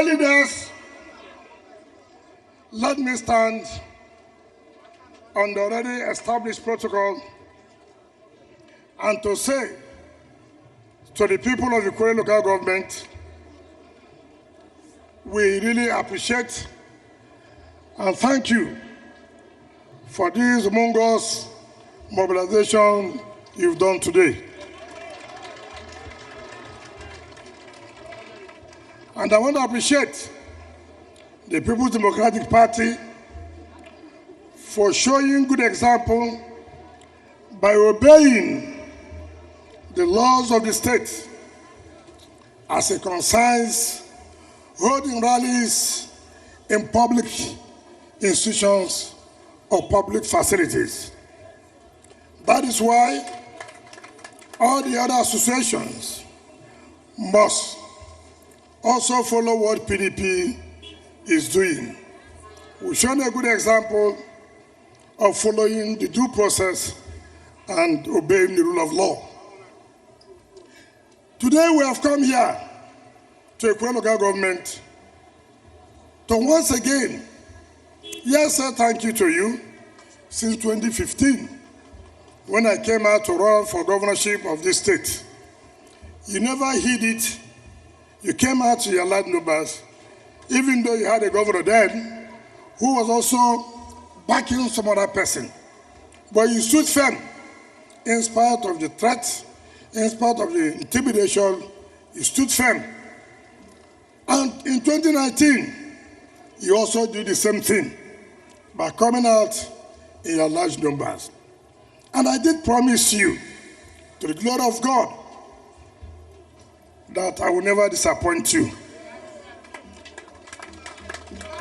dear leaders, let me stand on the already established protocol and to say to the people of the Ikwerre local government, we really appreciate and thank you for this humongous mobilization you've done today. And I want to appreciate the People's Democratic Party for showing good example by obeying the laws of the state as it concerns holding rallies in public institutions or public facilities. That is why all the other associations must also follow what PDP is doing. We've shown a good example of following the due process and obeying the rule of law. Today we have come here to Ikwerre local government to once again, yes, sir, thank you to you. Since 2015, when I came out to run for governorship of this state, you never hid it. You came out to your large numbers, even though you had a governor then who was also backing some other person. But you stood firm in spite of the threats, in spite of the intimidation, you stood firm. And in 2019, you also did the same thing by coming out in your large numbers. And I did promise you, to the glory of God, that I will never disappoint you.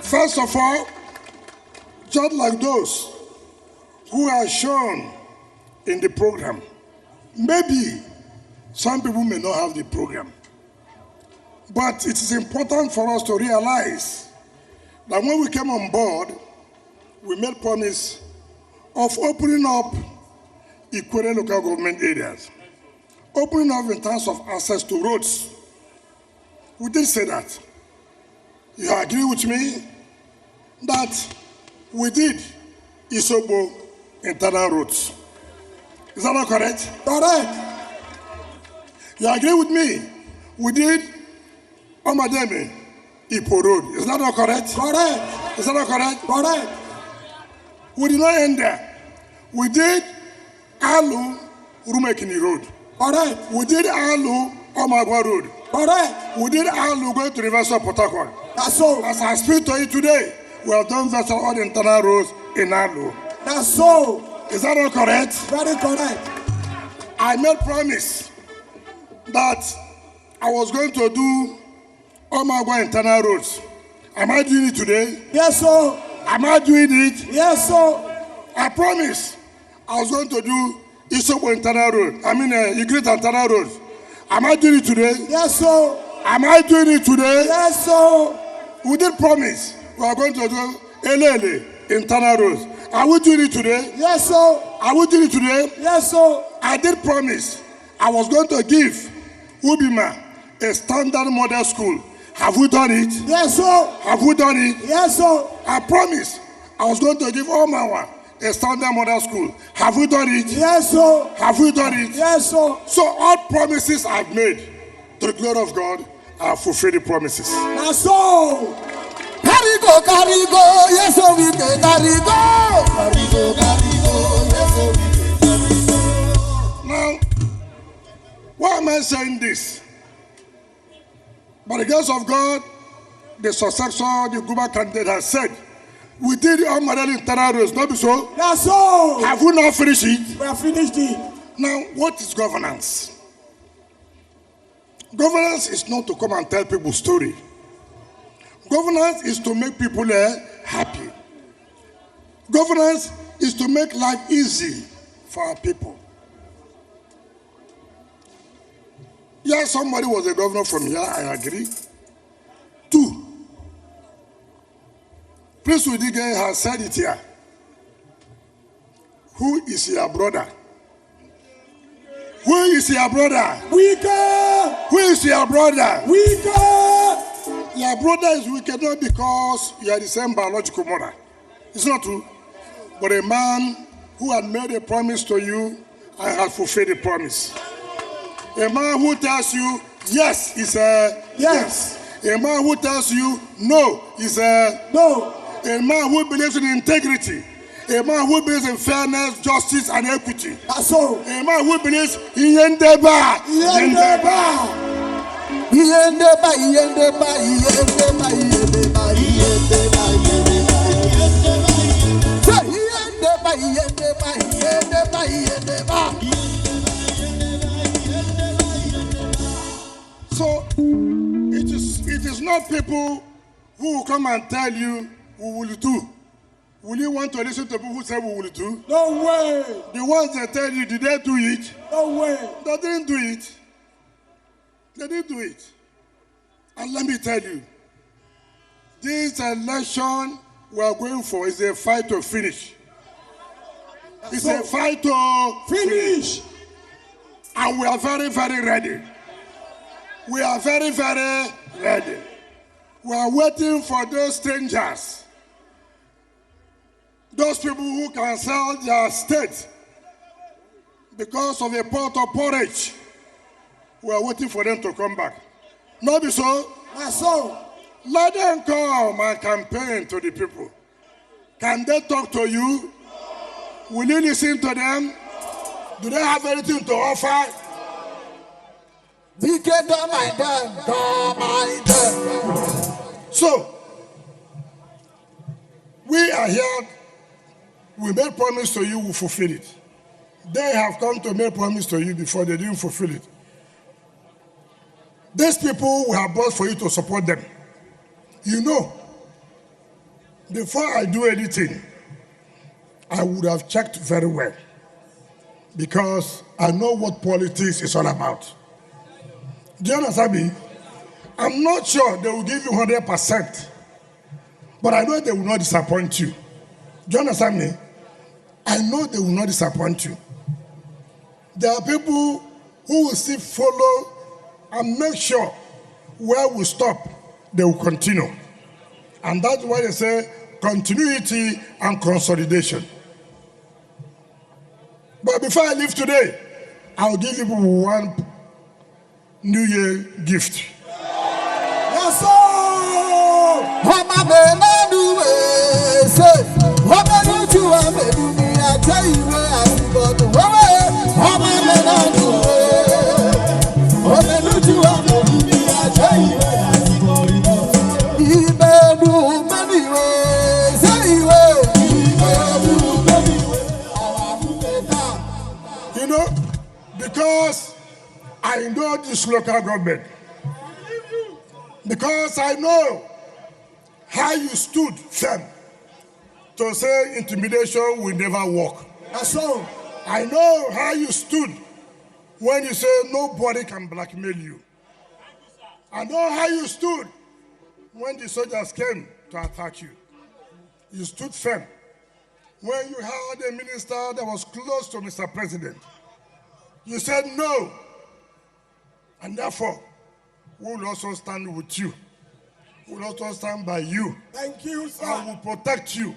First of all, just like those who are shown in the program, maybe some people may not have the program, but it is important for us to realize that when we came on board, we made promise of opening up Ikwerre local government areas, opening up in terms of access to roads. We did say that. You agree with me that we did Isobo internal roads. Is that not correct? Correct. You agree with me? We did Omademe Ipo Road. Is that not correct? Correct. Is that not correct? Correct. We did not end there. We did Alu Rumekini Road. Correct. We did Alu Omagwa Road. Correct. We did Alu going to Reversal Port Harcourt. That's so. As I speak to you today, we have done vessel all the internal roads in Alu. That's so. Is that not correct? Very correct. I made promise that I was going to do Omagwa internal roads. Am I doing it today? Yes, sir. Am I doing it? Yes, sir. I promise I was going to do Isobo internal road. I mean, Igrit internal road. Am I doing it today? Yes, sir. Am I doing it today? Yes, sir. We did promise we are going to do Elele internal roads. Are we doing it today? Yes, sir. Are we doing it today? Yes, sir. I did promise I was going to give Ubima a standard model school. Have we done it? Yes, sir. Have we done it? Yes, sir. I promised I was going to give Omawa a standard model school. Have we done it? Yes, sir. Have we done it? Yes, sir. So all promises I've made, to the glory of God, I have fulfilled the promises. Now so, carry go, yes, so we can carry go. Carry go, yes, so we can carry go. Now, why am I saying this? By the grace of God, the successor, the Guba candidate has said, we did all model internal roads, not so? That's so. Have we not finished it? We have finished it. Now, what is governance? Governance is not to come and tell people story. Governance is to make people happy. Governance is to make life easy for our people. Yeah, somebody was a governor from here, I agree. 2. Prince Udige has said it here. Who is your brother? Who is your brother? Wike! Who is your brother? Wike! Your brother is wicked not because you are the same biological mother. It's not true. But a man who had made a promise to you and has fulfilled the promise. A man who tells you yes is a yes. A man who tells you no is a no. A man who believes in integrity. A man who believes in fairness, justice, and equity. So. A man who believes in Yendeba. So it is not people who will come and tell you we will do. Will you want to listen to people who say we will do? No way. The ones that tell you, did they do it? No way. They didn't do it. They didn't do it. And let me tell you, this election we are going for is a fight to finish. It's a fight to finish. And we are very, very ready. We are very, very ready. We are waiting for those strangers. Those people who can sell their state because of a pot of porridge. We are waiting for them to come back. Not be so? Not so. Let them come and campaign to the people. Can they talk to you? Will you listen to them? Do they have anything to offer? So, we are here. We made promise to you, we fulfill it. They have come to make promise to you before they didn't fulfill it. These people we have brought for you to support them. You know, before I do anything, I would have checked very well because I know what politics is all about. Do you understand me? I'm not sure they will give you 100%, but I know they will not disappoint you. Do you understand me? I know they will not disappoint you. There are people who will still follow and make sure where we stop, they will continue. And that's why they say continuity and consolidation. But before I leave today, I'll give you one New Year gift. Yes, sir. You know, because I know this local government, because I know how you stood firm to say intimidation will never work. That's all. I know how you stood when you say nobody can blackmail you. I know how you stood when the soldiers came to attack you. You stood firm. When you had a minister that was close to Mr. President, you said no. And therefore, we will also stand with you. We will also stand by you. Thank you, sir. I will protect you.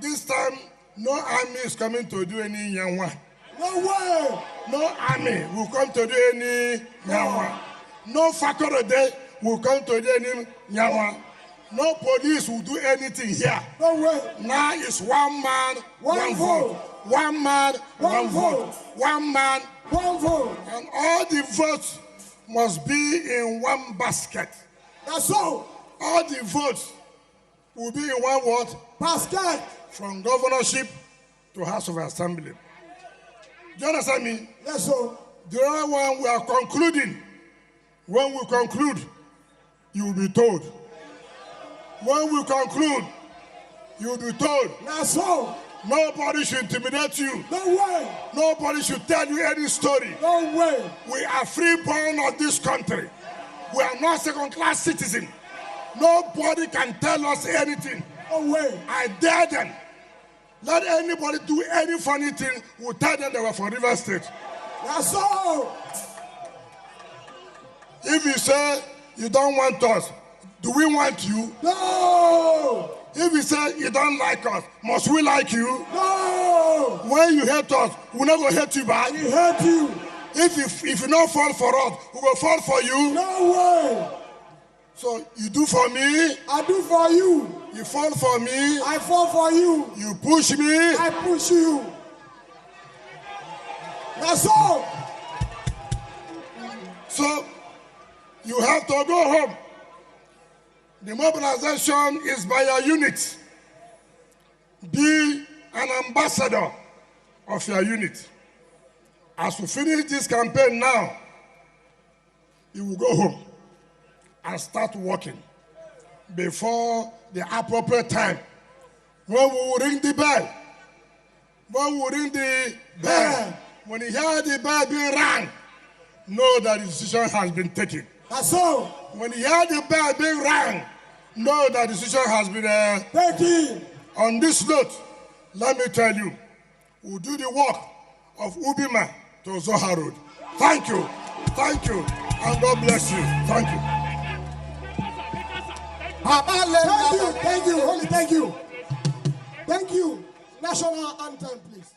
This time, no army is coming to do any yanwa. No way. No army will come to do any yanwa. No faculty will come to do any yanwa. No police will do anything here. No way. Now it's one man, one vote. One man, one vote. One man, one vote. And all the votes must be in one basket. That's all. All the votes will be in one what? Basket. From governorship to House of Assembly. Do you understand me? Yes, sir. The other one we are concluding. When we conclude, you will be told. When we conclude, you will be told. That's all. Nobody should intimidate you. No way. Nobody should tell you any story. No way. We are freeborn of this country. We are not second-class citizens. Nobody can tell us anything. No way. I dare them. Let anybody do any funny thing, we'll tell them they were from River State. That's all. If you say you don't want us, Do we want you? No. If you say you don't like us, must we like you? No. When you hate us, we're not going to hate you back. We hate you. If you don't fall for us, we will fall for you. No way. So you do for me, I do for you. you fall for me, I fall for you. you push me. I push you. That's all. So you have to go home. The mobilization is by your unit. Be an ambassador of your unit. As we finish this campaign now, you will go home and start working before the appropriate time. When we will ring the bell, when you hear the bell being rang, know that the decision has been taken. That's all. When you hear the bell being rang, know that the decision has been taken. On this note, let me tell you, we'll do the work of Ubima to Zoha Road. Thank you, and God bless you. Thank you. Thank you. Thank you. National anthem, please.